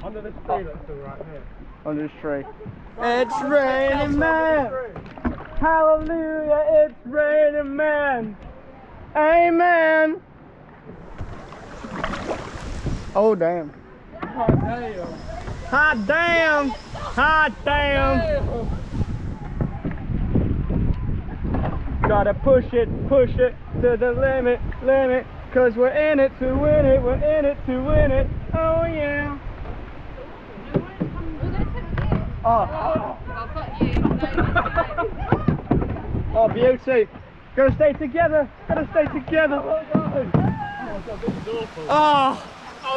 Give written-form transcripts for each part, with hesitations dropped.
Under this tree that's all right here. Under this tree. It's raining man! Hallelujah, it's raining man! Amen! Oh damn. Hot damn. Hot damn! Hot damn! Gotta push it to the limit, cause we're in it to win it, we're in it to win it, oh yeah. Oh, oh beauty. Gotta stay together, gotta stay together. Oh,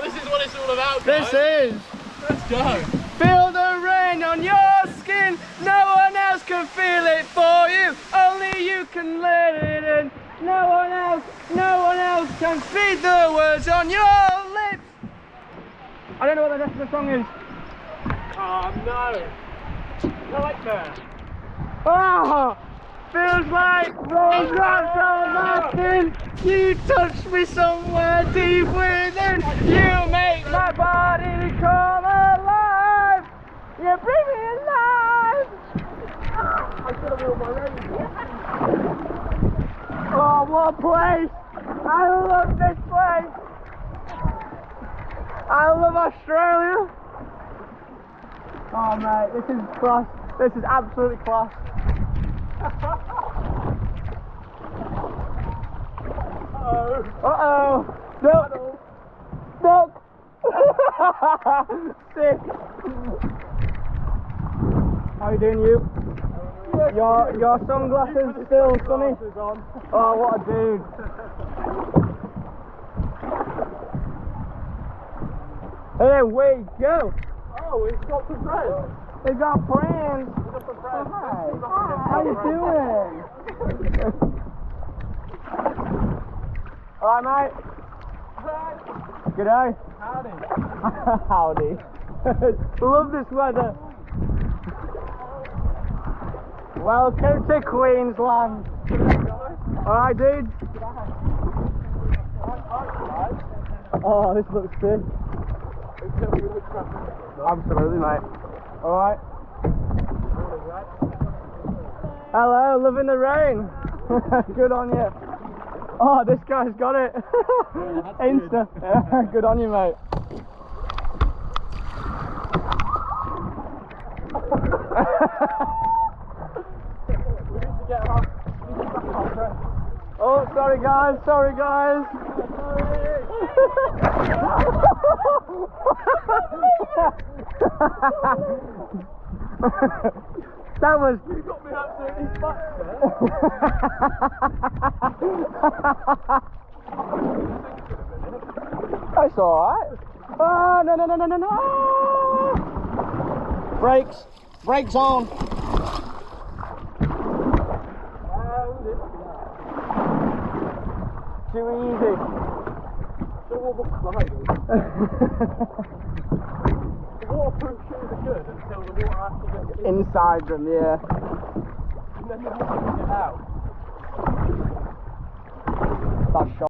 this is what it's all about, guys. this is. Let's go. Feel the rain on your skin, no one else can feel it for you, only you can let it in. No one else can feed the words on your lips. I don't know what the rest of the song is. Oh no. Nightmare. Oh, feels like raindrops on my skin. You touch me somewhere deep within. You make my body come alive. You bring me alive. I should have worn my raincoat. Oh, what a place! I love this place. I love Australia. Oh mate, this is class. This is absolutely class. Uh-oh. Duck. Duck. Sick. How you doing, you? Your sunglasses still sunny? Oh, what a dude. Here we go. Oh, we've got some friends. We got friends. We've got some friends. Oh, hi. How you doing? Alright, mate. Hi. G'day. Howdy. Howdy. Love this weather. Welcome to Queensland. Alright, dude. Oh, this looks sick. Absolutely, mate. Alright. Hello, loving the rain. Good on you. Oh, this guy's got it. Insta. Good on you, mate. Oh, sorry guys, sorry guys. That was... You got me absolutely fucked there. That's alright. Oh, no. Brakes. Brakes on. Too easy. The waterproof shoes are good until the water actually gets Inside them, yeah. and then the water gets out. That's shot.